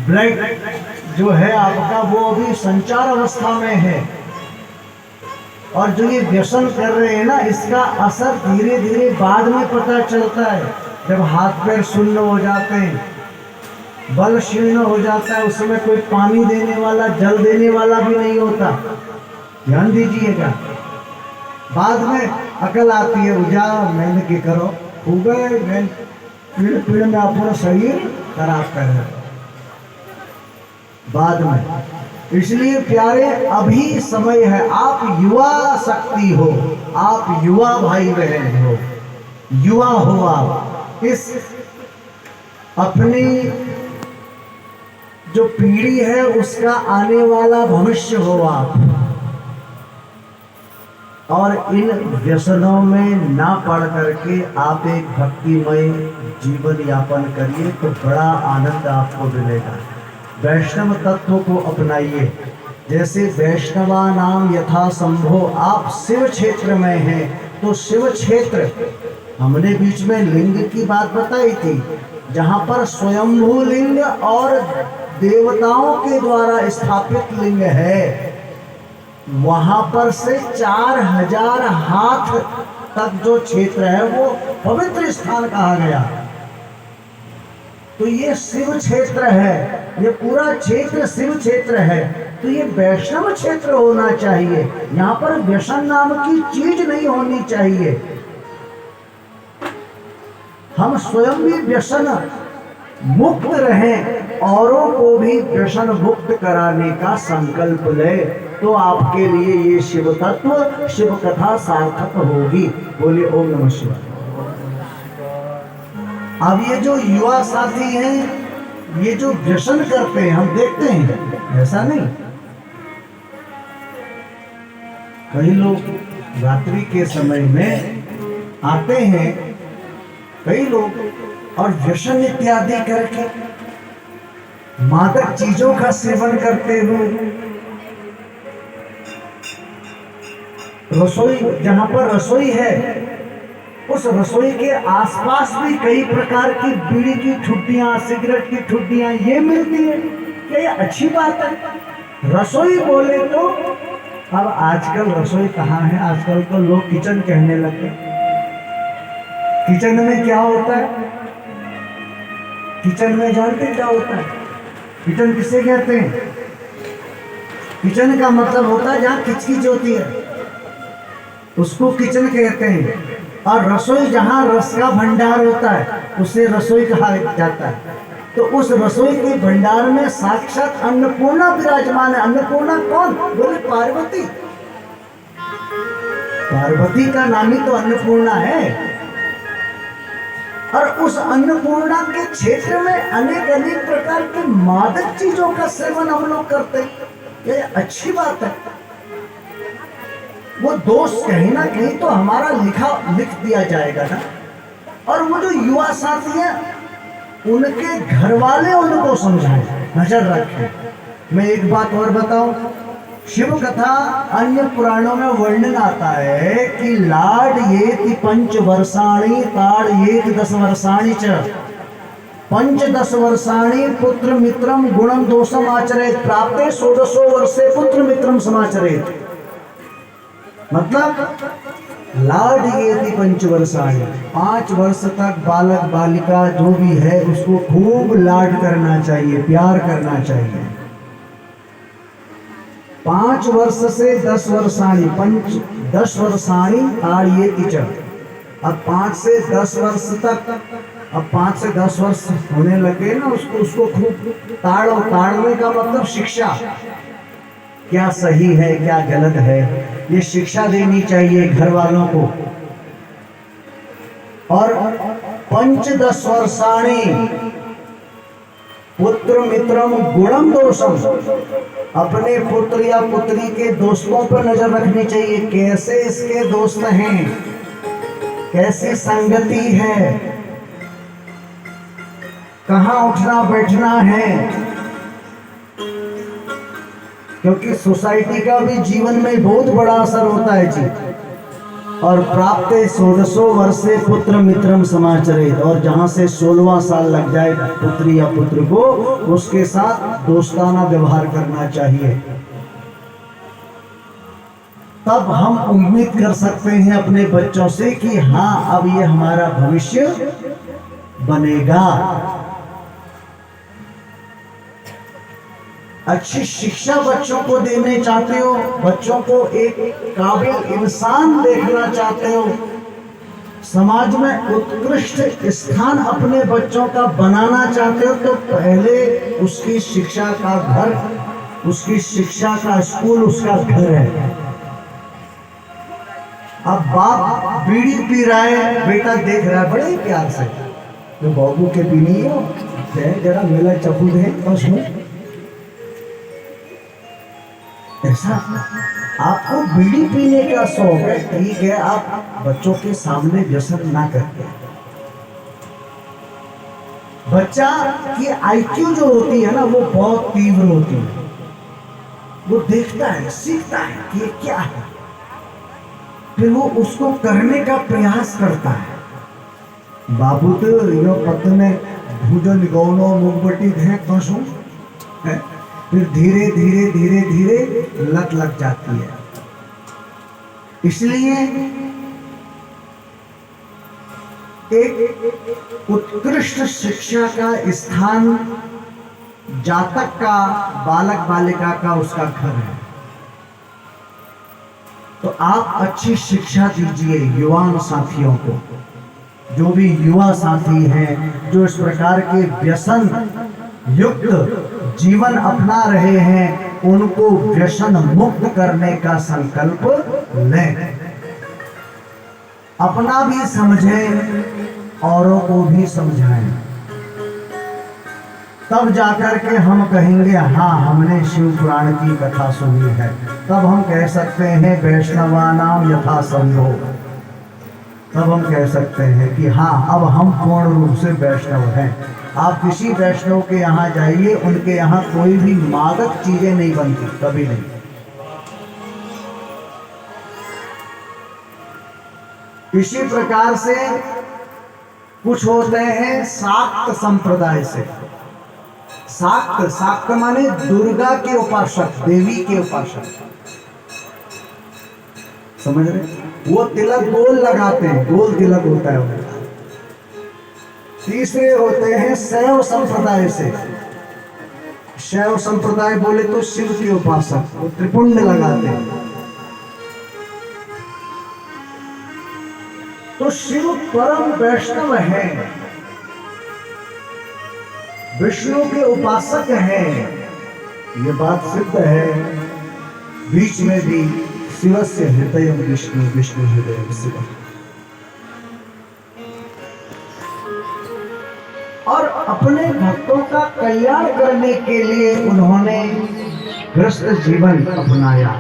Blood जो है आपका वो अभी संचार अवस्था में है, और जो ये व्यसन कर रहे हैं ना, इसका असर धीरे धीरे बाद में पता चलता है। जब हाथ पैर शून्य हो जाते हैं, बल क्षीण हो जाता है, उस समय कोई पानी देने वाला, जल देने वाला भी नहीं होता। ध्यान दीजिएगा, बाद में अकल आती है, उजा मेहनत के करो खूब पीड़ पीड़ में अपना शरीर खराब कर रहे बाद में। इसलिए प्यारे, अभी समय है, आप युवा शक्ति हो, आप युवा भाई बहन हो, युवा हो आप। इस अपनी जो पीढ़ी है उसका आने वाला भविष्य हो आप, और इन व्यसनों में ना पड़ करके आप एक भक्तिमय जीवन यापन करिए तो बड़ा आनंद आपको मिलेगा। वैष्णव तत्व को अपनाइए। जैसे वैष्णवा नाम यथा संभो, आप शिव क्षेत्र में हैं तो शिव क्षेत्र, हमने बीच में लिंग की बात बताई थी, जहाँ पर स्वयंभू लिंग और देवताओं के द्वारा स्थापित लिंग है, वहां पर से 4000 हाथ तक जो क्षेत्र है वो पवित्र स्थान कहा गया। तो ये शिव क्षेत्र है, ये पूरा क्षेत्र शिव क्षेत्र है, तो ये वैष्णव क्षेत्र होना चाहिए। यहाँ पर व्यसन नाम की चीज नहीं होनी चाहिए। हम स्वयं भी व्यसन मुक्त रहें, औरों को भी व्यसन मुक्त कराने का संकल्प ले, तो आपके लिए ये शिव तत्व, शिव कथा सार्थक होगी। बोले ओम नमः शिवाय। अब ये जो युवा साथी हैं, ये जो व्यसन करते हैं, हम देखते हैं, ऐसा नहीं, कई लोग रात्रि के समय में आते हैं, कई लोग, और व्यसन इत्यादि करके मादक चीजों का सेवन करते हुए, रसोई, जहां पर रसोई है उस रसोई के आसपास भी कई प्रकार की बीड़ी की ठुड्डियां, सिगरेट की ठुड्डियां ये मिलती है। क्या ये अच्छी बात है? रसोई बोले तो अब आजकल रसोई कहाँ है, आजकल तो लोग किचन कहने लगे। किचन में क्या होता है? किचन में जानते क्या होता है? किचन किसे कहते हैं? किचन का मतलब होता है जहाँ किचकिच होती है, उसको किचन कहते हैं। और रसोई जहाँ रस का भंडार होता है उसे रसोई कहा जाता है। तो उस रसोई के भंडार में साक्षात अन्नपूर्णा विराजमान है। अन्नपूर्णा कौन? बोले पार्वती। पार्वती का नाम ही तो अन्नपूर्णा है। और उस अन्नपूर्णा के क्षेत्र में अनेक अनेक प्रकार के मादक चीजों का सेवन हम लोग करते हैं। ये अच्छी बात है। वो दोष कहीं ना कहीं तो हमारा लिख दिया जाएगा ना। और वो जो युवा साथी हैं, उनके घर वाले उनको समझाएं, नजर रखें। मैं एक बात और बताऊं, शिव कथा अन्य पुराणों में वर्णन आता है कि लाड येति 5 वर्षाणि ताड़ येति 10 वर्षाणि च 5 10 वर्षाणि पुत्र मित्रम गुणम दोषम आचरेत प्राप्ते 16 वर्षे पुत्र मित्रम समाचरेत। मतलब लाड येति 5 वर्षाणि, 5 वर्ष तक बालक बालिका जो भी है उसको खूब लाड करना चाहिए, प्यार करना चाहिए। 5 वर्ष से 10 वर्षाणि, 10 वर्षाणि ताड़ येति च। अब 5 से 10 वर्ष तक, अब 5 से 10 वर्ष होने लगे ना, उसको खूब ताड़ो। ताड़ने का मतलब शिक्षा, क्या सही है क्या गलत है, ये शिक्षा देनी चाहिए घर वालों को। और 5 10 वर्षाणि पुत्र मित्रम गुणम दोषम, अपने पुत्र या पुत्री के दोस्तों पर नजर रखनी चाहिए, कैसे इसके दोस्त हैं, कैसी संगति है, कहाँ उठना बैठना है। क्योंकि सोसाइटी का भी जीवन में बहुत बड़ा असर होता है जी। और प्राप्त 16 वर्षे पुत्र मित्रम समाचरित, और जहां से 16वां साल लग जाए पुत्री या पुत्र को, उसके साथ दोस्ताना व्यवहार करना चाहिए। तब हम उम्मीद कर सकते हैं अपने बच्चों से कि हाँ अब ये हमारा भविष्य बनेगा। अच्छी शिक्षा बच्चों को देने चाहते हो, बच्चों को एक काबिल इंसान देखना चाहते हो, समाज में उत्कृष्ट स्थान अपने बच्चों का बनाना चाहते हो, तो पहले उसकी शिक्षा का घर, उसकी शिक्षा का स्कूल उसका घर है। अब बाप बीड़ी पी रहा है, बेटा देख रहा है बड़े प्यार से, तो बाबू के पीनी हो जरा मेला चपूद है तो उसमें ऐसा आपको बीड़ी पीने का शौक है, ठीक है, आप बच्चों के सामने व्यसन ना करते। बच्चा की आईक्यू जो होती है ना वो बहुत तीव्र होती है, वो देखता है, सीखता है कि ये क्या है, फिर वो उसको करने का प्रयास करता है। बाबू तो यो पत्ने भूजन गौनो मुंगबटी है तो फिर धीरे धीरे धीरे धीरे लत लग जाती है। इसलिए एक उत्कृष्ट शिक्षा का स्थान जातक का, बालक बालिका का उसका घर है। तो आप अच्छी शिक्षा दीजिए युवान साथियों को। जो भी युवा साथी हैं जो इस प्रकार के व्यसन युक्त जीवन अपना रहे हैं, उनको व्यसन मुक्त करने का संकल्प लें। अपना भी समझें, औरों को भी समझाएं, तब जाकर के हम कहेंगे हाँ हमने शिव पुराण की कथा सुनी है। तब हम कह सकते हैं वैष्णवानाम यथा संभव, तब हम कह सकते हैं कि हाँ अब हम पूर्ण रूप से वैष्णव हैं। आप किसी वैष्णव के यहाँ जाइए, उनके यहाँ कोई भी मादक चीजें नहीं बनती, कभी नहीं। इसी प्रकार से कुछ होते हैं शाक्त संप्रदाय से। शाक्त, शाक्त माने दुर्गा के उपासक, देवी के उपासक, समझ रहे? वो तिलक गोल लगाते हैं, गोल तिलक होता है उनका। तीसरे होते हैं शैव संप्रदाय से। शैव संप्रदाय बोले तो शिव के उपासक, वो त्रिपुंड लगाते हैं। तो शिव परम वैष्णव है, विष्णु के उपासक हैं, ये बात सिद्ध है। बीच में भी शिवस्य हृदय विष्णु, विष्णु हृदय शिव। और अपने भक्तों का कल्याण करने के लिए उन्होंने गृहस्थ जीवन अपनाया।